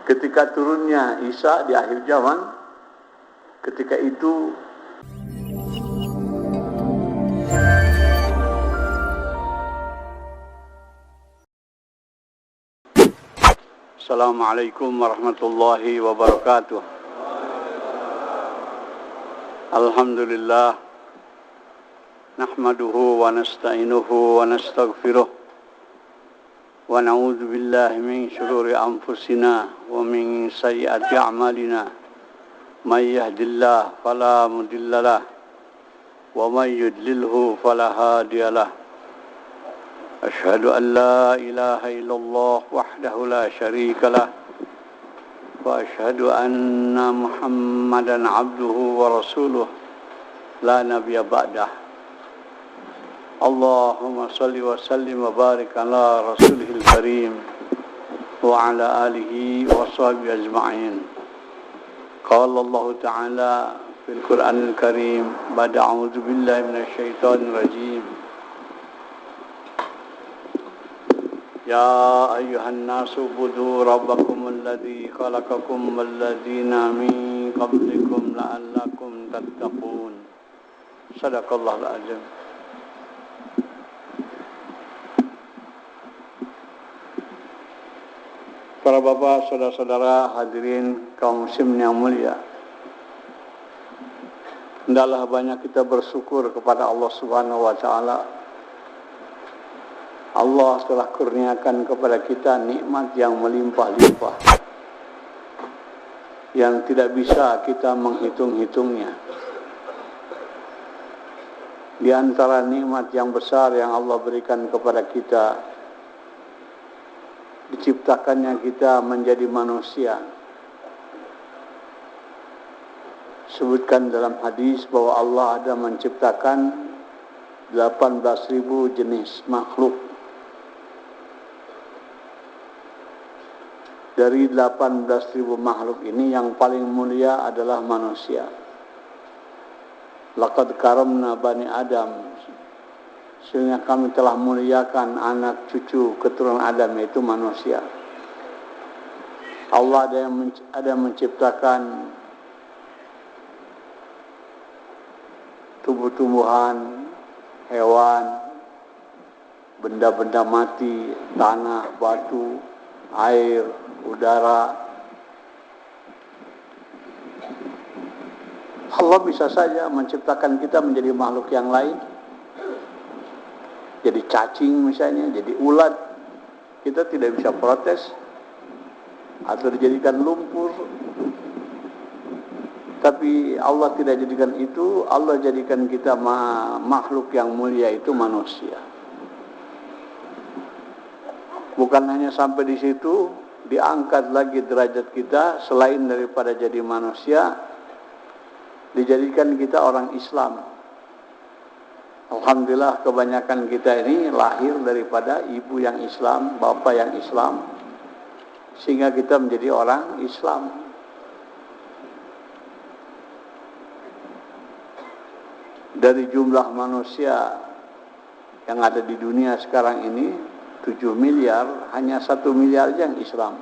ketika turunnya Isa di akhir zaman, ketika itu Assalamualaikum warahmatullahi wabarakatuh. Alhamdulillah, nahmaduhu wa nasta'inuhu wa nastaghfiruh wa na'udzu billahi min syururi anfusina wa min sayyiati a'malina. May yahdihillahu fala mudhillalah wa may yudlilhu fala hadiyalah. Asyhadu an la ilaha illallah wahdahu la syarika lah wa asyhadu anna Muhammadan abduhu wa rasuluh la nabiyya ba'dah. Allahumma salli wa sallim wa barik ala rasulihil karim wa ala alihi wa sahbihi ajma'in. Qala Allah ta'ala fil Qur'anil karim ba'da a'udzu billahi minasy syaithanir rajim. Ya ayyuhan nasu ubudu rabbakum alladhi khalaqakum walladhina min qablikum la'allakum tattaqun. Sadaqallahul azim. Para bapak, saudara-saudara, hadirin kaum muslimin yang mulia, hendaklah banyak kita bersyukur kepada Allah Subhanahu wa taala. Allah telah kurniakan kepada kita nikmat yang melimpah-limpah, yang tidak bisa kita menghitung-hitungnya. Di antara nikmat yang besar yang Allah berikan kepada kita, diciptakannya kita menjadi manusia. Sebutkan dalam hadis bahwa Allah ada menciptakan 18.000 jenis makhluk. Dari 18.000 makhluk ini yang paling mulia adalah manusia. Laqad karamna bani Adam. Sehingga kami telah muliakan anak cucu keturunan Adam, yaitu manusia. Allah ada menciptakan tumbuh-tumbuhan, hewan, benda-benda mati, tanah, batu, air, udara. Allah bisa saja menciptakan kita menjadi makhluk yang lain. Jadi cacing misalnya, jadi ulat. Kita tidak bisa protes. Atau dijadikan lumpur. Tapi Allah tidak jadikan itu. Allah jadikan kita makhluk yang mulia, itu manusia. Bukan hanya sampai di situ, diangkat lagi derajat kita. Selain daripada jadi manusia, dijadikan kita orang Islam. Alhamdulillah, kebanyakan kita ini lahir daripada ibu yang Islam, bapak yang Islam, sehingga kita menjadi orang Islam. Dari jumlah manusia yang ada di dunia sekarang ini 7 miliar, hanya 1 miliar yang Islam.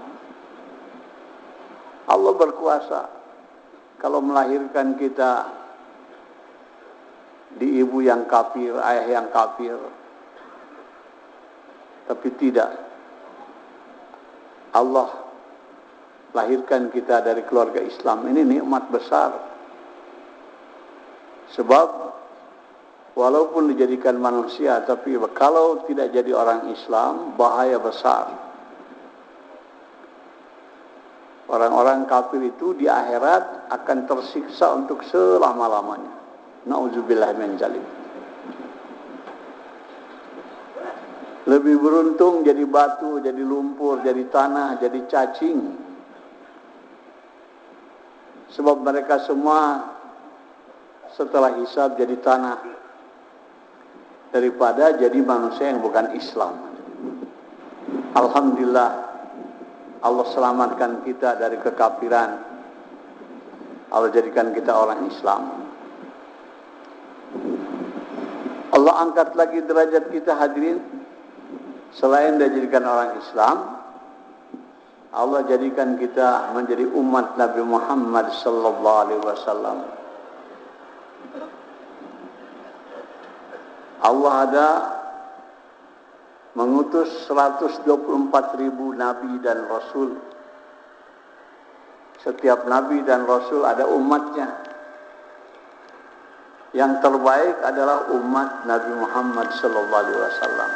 Allah berkuasa. Kalau melahirkan kita di ibu yang kafir, ayah yang kafir, tapi tidak. Allah lahirkan kita dari keluarga Islam. Ini nikmat besar. Sebab walaupun dijadikan manusia, tapi kalau tidak jadi orang Islam, bahaya besar. Orang-orang kafir itu di akhirat akan tersiksa untuk selama-lamanya. Na'udzubillah min dzalik. Lebih beruntung jadi batu, jadi lumpur, jadi tanah, jadi cacing. Sebab mereka semua setelah hisab jadi tanah, daripada jadi manusia yang bukan Islam. Alhamdulillah, Allah selamatkan kita dari kekafiran. Allah jadikan kita orang Islam. Allah angkat lagi derajat kita, hadirin. Selain dia jadikan orang Islam, Allah jadikan kita menjadi umat Nabi Muhammad sallallahu alaihi wasallam. Allah ada mengutus 124.000 nabi dan rasul. Setiap nabi dan rasul ada umatnya. Yang terbaik adalah umat Nabi Muhammad sallallahu alaihi wasallam.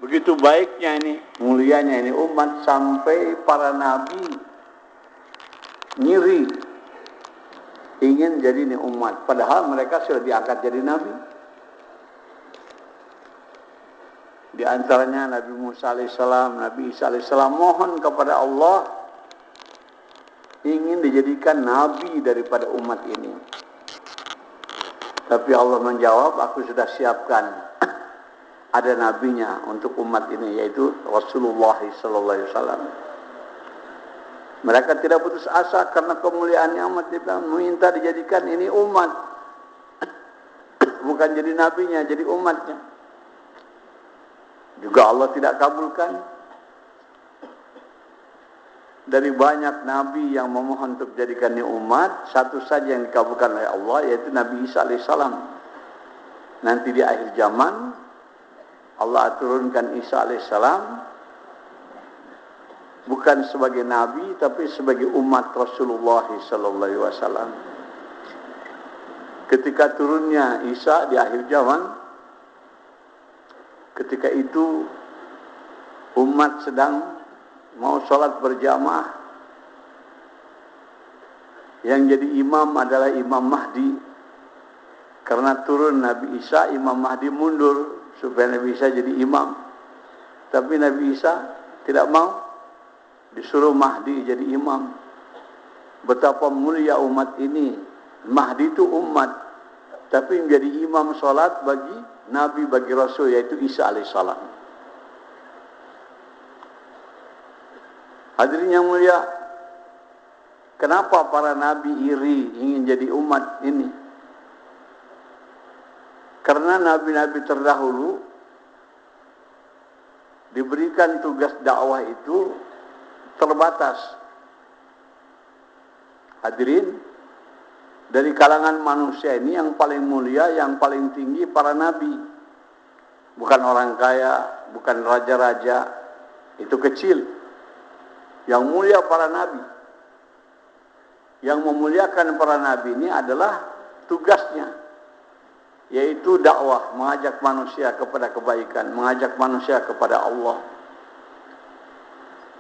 Begitu baiknya ini, mulianya ini umat sampai para nabi nyiri ingin jadi ini umat, padahal mereka sudah diangkat jadi nabi. Di antaranya Nabi Musa alaihissalam, Nabi Isa alaihissalam mohon kepada Allah ingin dijadikan nabi daripada umat ini. Tapi Allah menjawab, aku sudah siapkan ada nabinya untuk umat ini, yaitu Rasulullah sallallahu alaihi wasallam. Mereka tidak putus asa karena kemuliaan amat, dia minta dijadikan ini umat. Bukan jadi nabinya, jadi umatnya. Juga Allah tidak kabulkan. Dari banyak nabi yang memohon untuk jadikan ini umat, satu saja yang dikabulkan oleh Allah, yaitu Nabi Isa alaihissalam. Nanti di akhir zaman Allah turunkan Isa alaihissalam bukan sebagai nabi tapi sebagai umat Rasulullah sallallahu alaihi wasallam. Ketika turunnya Isa di akhir zaman, ketika itu umat sedang mau sholat berjamaah, yang jadi imam adalah Imam Mahdi. Karena turun Nabi Isa, Imam Mahdi mundur supaya Nabi Isa jadi imam. Tapi Nabi Isa tidak mau, disuruh Mahdi jadi imam. Betapa mulia umat ini. Mahdi itu umat, tapi menjadi imam sholat bagi Nabi, bagi Rasul, yaitu Isa alaihissalam. Hadirin yang mulia, kenapa para nabi iri ingin jadi umat ini? Karena nabi-nabi terdahulu diberikan tugas dakwah itu terbatas. Hadirin, dari kalangan manusia ini yang paling mulia, yang paling tinggi para nabi. Bukan orang kaya, bukan raja-raja, itu kecil. Yang mulia para nabi. Yang memuliakan para nabi ini adalah tugasnya, yaitu dakwah, mengajak manusia kepada kebaikan, mengajak manusia kepada Allah.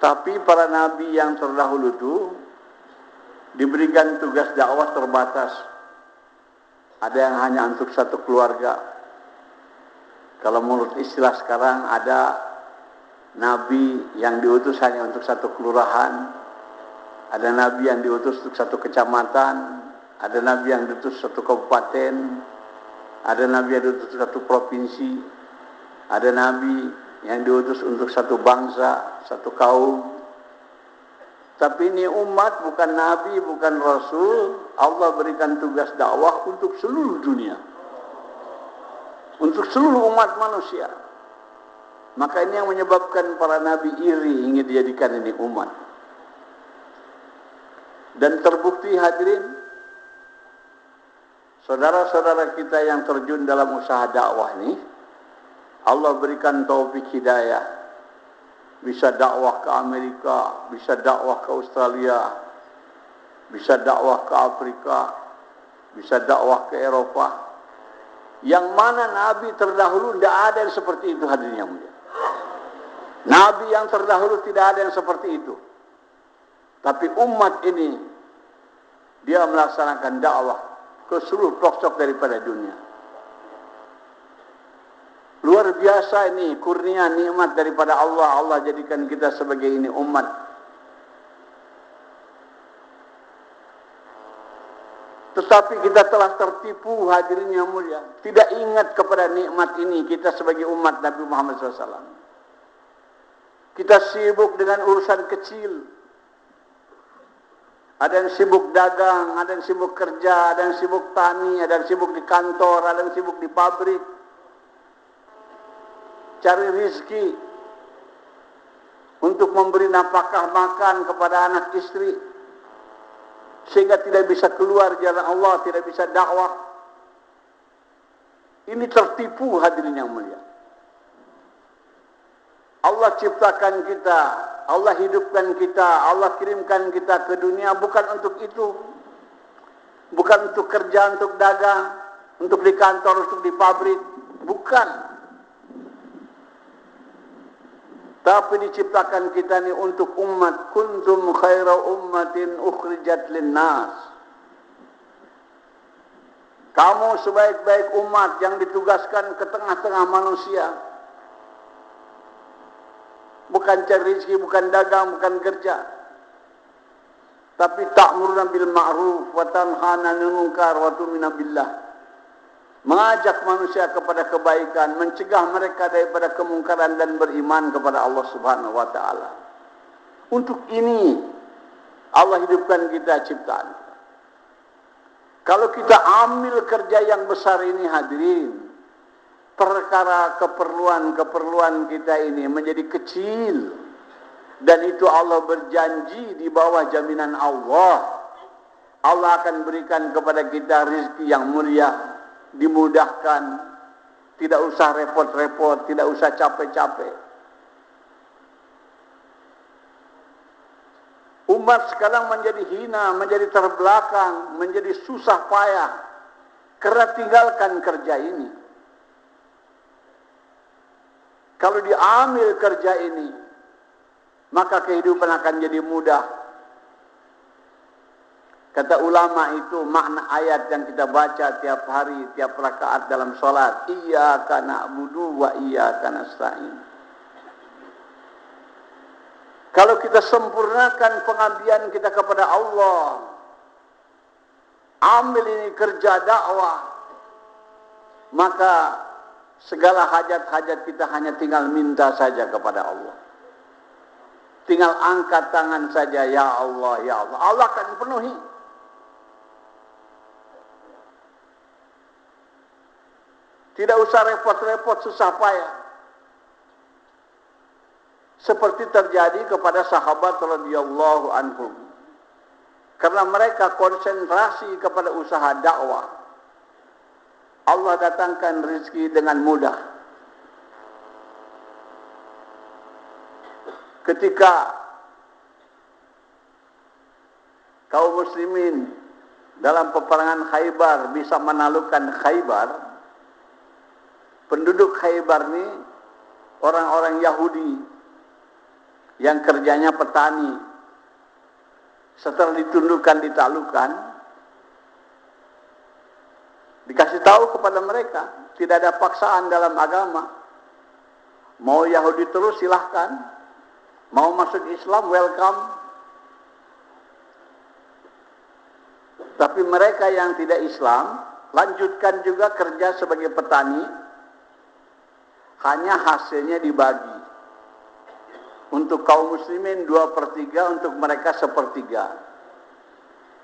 Tapi para nabi yang terdahulu itu diberikan tugas dakwah terbatas. Ada yang hanya untuk satu keluarga. Kalau menurut istilah sekarang, ada nabi yang diutus hanya untuk satu kelurahan, ada nabi yang diutus untuk satu kecamatan, ada nabi yang diutus satu kabupaten, ada nabi yang diutus untuk satu provinsi, ada nabi yang diutus untuk satu bangsa, satu kaum. Tapi ini umat, bukan nabi, bukan rasul. Allah berikan tugas dakwah untuk seluruh dunia, untuk seluruh umat manusia. Maka ini yang menyebabkan para nabi iri ingin dijadikan ini umat. Dan terbukti hadirin, saudara-saudara kita yang terjun dalam usaha dakwah ini, Allah berikan taufik hidayah. Bisa dakwah ke Amerika, bisa dakwah ke Australia, bisa dakwah ke Afrika, bisa dakwah ke Eropa. Yang mana nabi terdahulu tidak ada yang seperti itu, hadirin yang mulia. Nabi yang terdahulu tidak ada yang seperti itu. Tapi umat ini, dia melaksanakan dakwah ke seluruh pelosok daripada dunia. Luar biasa ini kurnia nikmat daripada Allah. Allah jadikan kita sebagai ini umat. Tetapi kita telah tertipu, hadirin yang mulia. Tidak ingat kepada nikmat ini kita sebagai umat Nabi Muhammad SAW. Kita sibuk dengan urusan kecil. Ada yang sibuk dagang, ada yang sibuk kerja, ada yang sibuk tani, ada yang sibuk di kantor, ada yang sibuk di pabrik. cari rizki, untuk memberi nafkah makan kepada anak istri, sehingga tidak bisa keluar jalan Allah, tidak bisa dakwah. Ini tertipu, hadirin yang mulia. Allah ciptakan kita, Allah hidupkan kita, Allah kirimkan kita ke dunia bukan untuk itu. Bukan untuk kerja, untuk dagang, untuk di kantor, untuk di pabrik. Bukan. Tapi diciptakan kita ini untuk umat. Kuntum khaira ummatin ukhrijat linnas. Kamu sebaik-baik umat yang ditugaskan ke tengah-tengah manusia. Bukan cari rezeki, bukan dagang, bukan kerja. Tapi ta'muruna bil ma'ruf wa tanhana 'anil munkar wa tu'minu billah. Mengajak manusia kepada kebaikan, mencegah mereka daripada kemungkaran dan beriman kepada Allah Subhanahu wa taala. Untuk ini Allah hidupkan kita, ciptaan. Kalau kita ambil kerja yang besar ini, hadirin, perkara keperluan kita ini menjadi kecil, dan itu Allah berjanji di bawah jaminan Allah. Allah akan berikan kepada kita rezeki yang mulia, dimudahkan, tidak usah repot-repot, tidak usah capek-capek. Umat sekarang menjadi hina, menjadi terbelakang, menjadi susah payah karena tinggalkan kerja ini. Kalau diambil kerja ini, maka kehidupan akan jadi mudah. Kata ulama itu makna ayat yang kita baca tiap hari, tiap rakaat dalam sholat. Iyyaka na'budu wa iyyaka nasta'in. Kalau kita sempurnakan pengabdian kita kepada Allah, ambil ini kerja dakwah, maka segala hajat-hajat kita hanya tinggal minta saja kepada Allah. Tinggal angkat tangan saja, ya Allah, ya Allah. Allah akan penuhi. Tidak usah repot-repot, susah payah. Seperti terjadi kepada sahabat radhiyallahu anhum. Karena mereka konsentrasi kepada usaha dakwah, Allah datangkan rezeki dengan mudah. Ketika kaum muslimin dalam peperangan Khaybar bisa menaklukkan Khaybar, penduduk Khaybar ini orang-orang Yahudi yang kerjanya petani. Setelah ditundukkan, ditaklukkan, dikasih tahu kepada mereka, tidak ada paksaan dalam agama. Mau Yahudi terus silahkan, mau masuk Islam welcome. Tapi mereka yang tidak Islam lanjutkan juga kerja sebagai petani, hanya hasilnya dibagi. Untuk kaum muslimin 2/3, untuk mereka 1/3.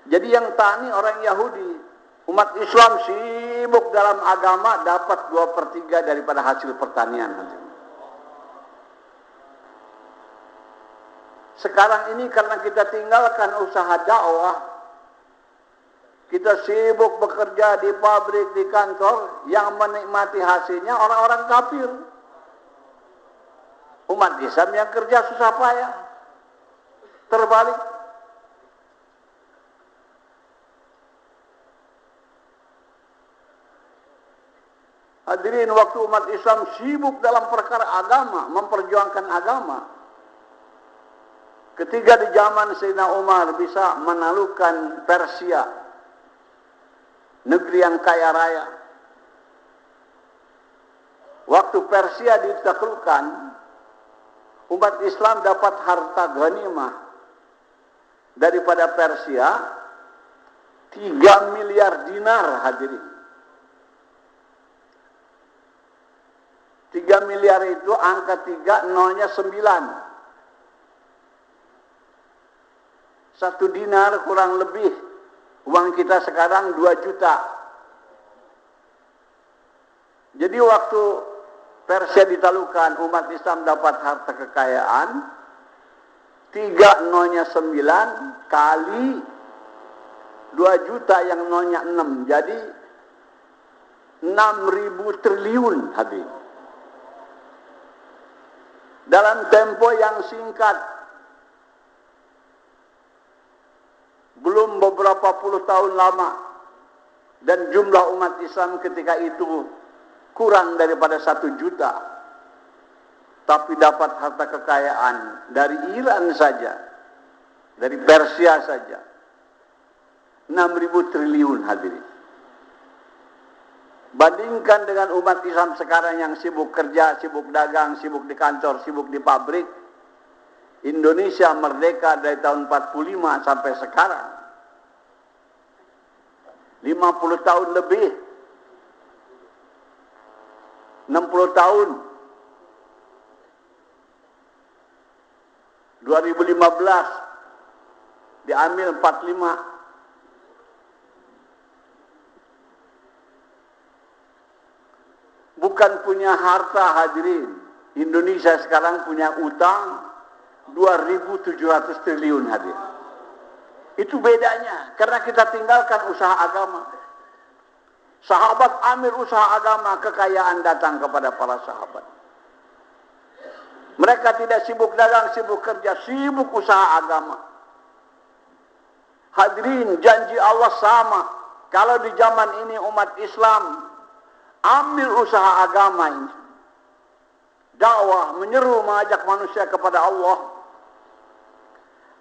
Jadi yang tani orang Yahudi, umat Islam sibuk dalam agama, dapat 2/3 daripada hasil pertanian. Sekarang ini karena kita tinggalkan usaha dakwah, kita sibuk bekerja di pabrik, di kantor, yang menikmati hasilnya orang-orang kafir. Umat Islam yang kerja susah payah. Terbalik. Hadirin, waktu umat Islam sibuk dalam perkara agama, memperjuangkan agama, ketika di zaman Sayyidina Umar bisa menaklukkan Persia, negeri yang kaya raya. Waktu Persia ditaklukkan, umat Islam dapat harta ghanimah daripada Persia 3 miliar dinar, hadirin. 3 miliar itu angka 3, nolnya 9. 1 dinar kurang lebih uang kita sekarang 2 juta. Jadi waktu Persia ditaklukkan, umat Islam dapat harta kekayaan 3 nolnya 9 kali 2 juta yang nolnya 6, jadi 6.000 triliun habis. Dalam tempo yang singkat, belum beberapa puluh tahun lama, dan jumlah umat Islam ketika itu kurang daripada 1 juta, tapi dapat harta kekayaan dari Iran saja, dari Persia saja, 6.000 triliun hadirin. Bandingkan dengan umat Islam sekarang yang sibuk kerja, sibuk dagang, sibuk di kantor, sibuk di pabrik. Indonesia merdeka dari tahun 45 sampai sekarang 50 tahun lebih, 60 tahun. 2015 diambil 45. Bukan punya harta hadirin. Indonesia sekarang punya utang 2.700 triliun hadirin. Itu bedanya. Karena kita tinggalkan usaha agama. Sahabat ambil usaha agama, kekayaan datang kepada para sahabat. Mereka tidak sibuk dagang, sibuk kerja, sibuk usaha agama. Hadirin, janji Allah sama. Kalau di zaman ini umat Islam ambil usaha agama ini, dakwah, menyeru, mengajak manusia kepada Allah,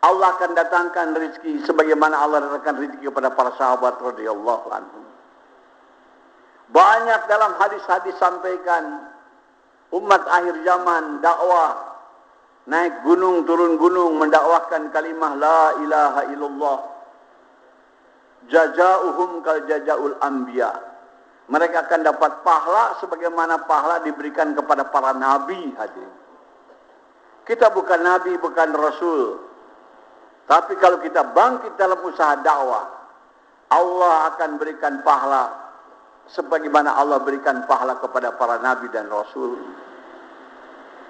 Allah akan datangkan rezeki sebagaimana Allah datangkan rezeki kepada para sahabat radhiyallahu anhum. Banyak dalam hadis-hadis sampaikan umat akhir zaman dakwah, naik gunung turun gunung mendakwahkan kalimah la ilaha illallah. Jazaa'uhum kal jazaa'ul anbiya. Mereka akan dapat pahala sebagaimana pahala diberikan kepada para nabi hadirin. Kita bukan nabi, bukan rasul. Tapi kalau kita bangkit dalam usaha dakwah, Allah akan berikan pahala sebagaimana Allah berikan pahala kepada para nabi dan rasul.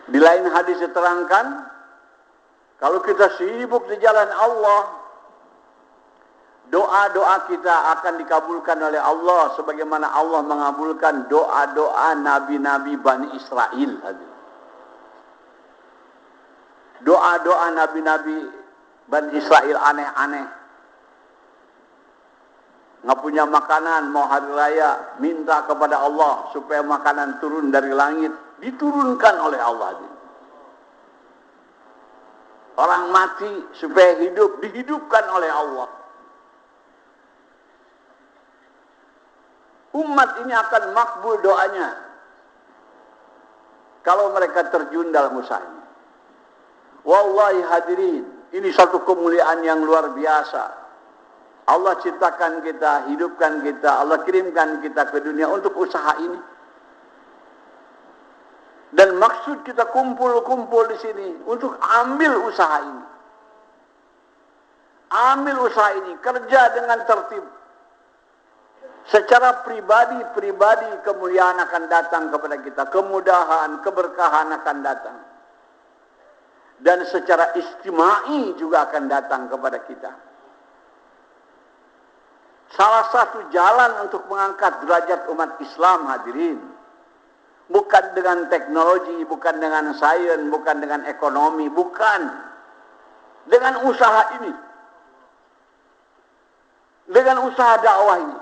Di lain hadis diterangkan, kalau kita sibuk di jalan Allah, doa-doa kita akan dikabulkan oleh Allah sebagaimana Allah mengabulkan doa-doa nabi-nabi Bani Israel. Doa-doa nabi-nabi Bani Israel aneh-aneh. Nggak punya makanan, mau hari raya, minta kepada Allah supaya makanan turun dari langit. Diturunkan oleh Allah. Orang mati supaya hidup, dihidupkan oleh Allah. Umat ini akan makbul doanya kalau mereka terjun dalam usaha ini. Wallahi hadirin, ini satu kemuliaan yang luar biasa. Allah ciptakan kita, hidupkan kita, Allah kirimkan kita ke dunia untuk usaha ini. Dan maksud kita kumpul-kumpul di sini untuk ambil usaha ini. Ambil usaha ini, kerja dengan tertib. Secara pribadi kemuliaan akan datang kepada kita, kemudahan, keberkahan akan datang. Dan secara istimai juga akan datang kepada kita. Salah satu jalan untuk mengangkat derajat umat Islam hadirin, bukan dengan teknologi, bukan dengan sains, bukan dengan ekonomi, bukan dengan usaha ini, dengan usaha dakwah ini.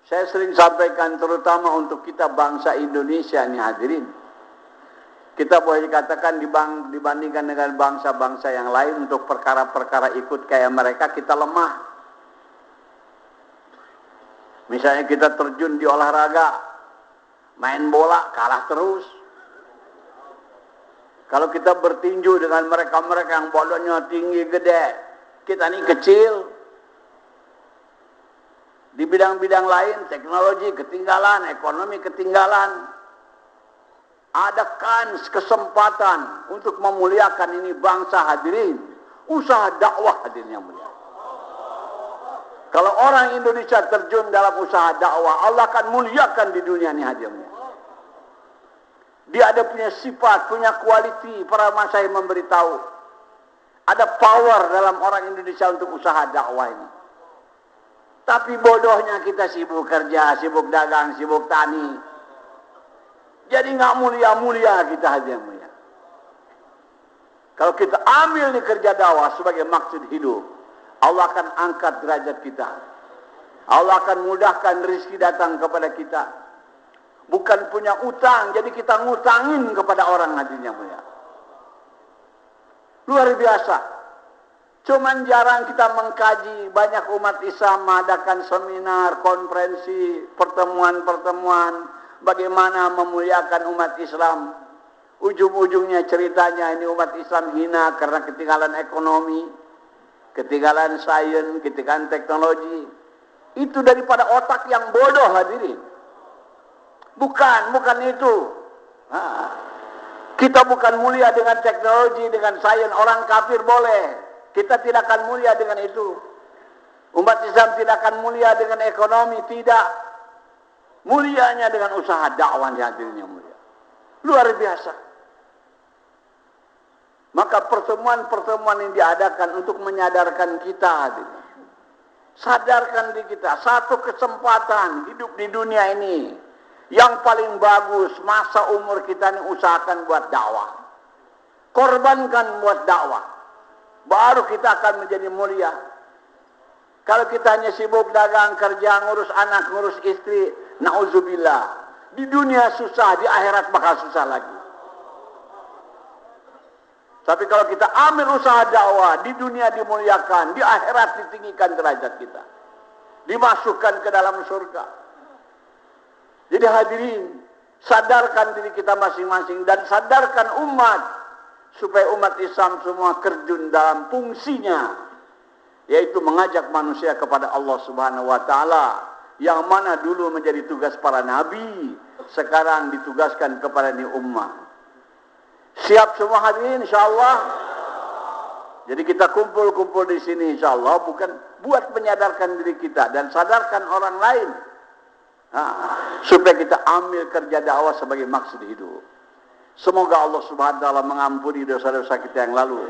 Saya sering sampaikan terutama untuk kita bangsa Indonesia ini hadirin. Kita boleh dikatakan dibandingkan dengan bangsa-bangsa yang lain untuk perkara-perkara ikut kayak mereka kita lemah. Misalnya kita terjun di olahraga, main bola kalah terus. Kalau kita bertinju dengan mereka-mereka yang badannya tinggi gede, kita ini kecil. Di bidang-bidang lain, teknologi ketinggalan, ekonomi ketinggalan. Ada kans, kesempatan untuk memuliakan ini bangsa hadirin. Usaha dakwah hadirin yang mulia. Kalau orang Indonesia terjun dalam usaha dakwah, Allah akan muliakan di dunia ini hadirin. Dia ada punya sifat, punya kualiti. Para masyayikh memberitahu. Ada power dalam orang Indonesia untuk usaha dakwah ini. Tapi bodohnya kita sibuk kerja, sibuk dagang, sibuk tani. Jadi nggak mulia-mulia kita aja mulia. Kalau kita ambil nih kerja dakwah sebagai maksud hidup, Allah akan angkat derajat kita. Allah akan mudahkan rezeki datang kepada kita. Bukan punya utang, jadi kita ngutangin kepada orang hadinya mulia. Luar biasa. Cuman jarang kita mengkaji. Banyak umat Islam mengadakan seminar, konferensi, pertemuan-pertemuan. Bagaimana memuliakan umat Islam. Ujung-ujungnya ceritanya ini umat Islam hina karena ketinggalan ekonomi, ketinggalan sains, ketinggalan teknologi. Itu daripada otak yang bodoh hadirin. Bukan itu. Kita bukan mulia dengan teknologi, dengan sains. Orang kafir boleh. Kita tidak akan mulia dengan itu. Umat Islam tidak akan mulia dengan ekonomi. Tidak. Mulianya dengan usaha dakwah hadirnya mulia. Luar biasa. Maka pertemuan-pertemuan yang diadakan untuk menyadarkan kita hadirin. Sadarkan diri kita. Satu kesempatan hidup di dunia ini. Yang paling bagus masa umur kita ini usahakan buat dakwah. Korbankan buat dakwah. Baru kita akan menjadi mulia. Kalau kita hanya sibuk dagang, kerja, ngurus anak, ngurus istri, na'udzubillah. Di dunia susah, di akhirat bakal susah lagi. Tapi kalau kita ambil usaha dakwah, di dunia dimuliakan, di akhirat ditinggikan derajat kita. Dimasukkan ke dalam surga. Jadi hadirin, sadarkan diri kita masing-masing dan sadarkan umat supaya umat Islam semua terjun dalam fungsinya, yaitu mengajak manusia kepada Allah Subhanahu wa taala, yang mana dulu menjadi tugas para nabi, sekarang ditugaskan kepada ni ummah. Siap semua hadirin insyaallah. Jadi kita kumpul-kumpul di sini insyaallah bukan buat menyadarkan diri kita dan sadarkan orang lain. Supaya kita ambil kerja dakwah sebagai maksud hidup. Semoga Allah Subhanahu wa taala mengampuni dosa-dosa kita yang lalu,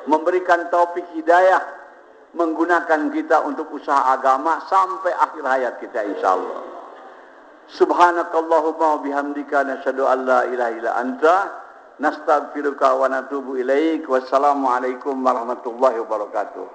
memberikan taufik hidayah, menggunakan kita untuk usaha agama sampai akhir hayat kita insyaallah. Subhanakallahumma wa bihamdika nasyhadu an la ilaha illa anta nastaghfiruka wa natubu ilaik. Wassalamualaikum warahmatullahi wabarakatuh.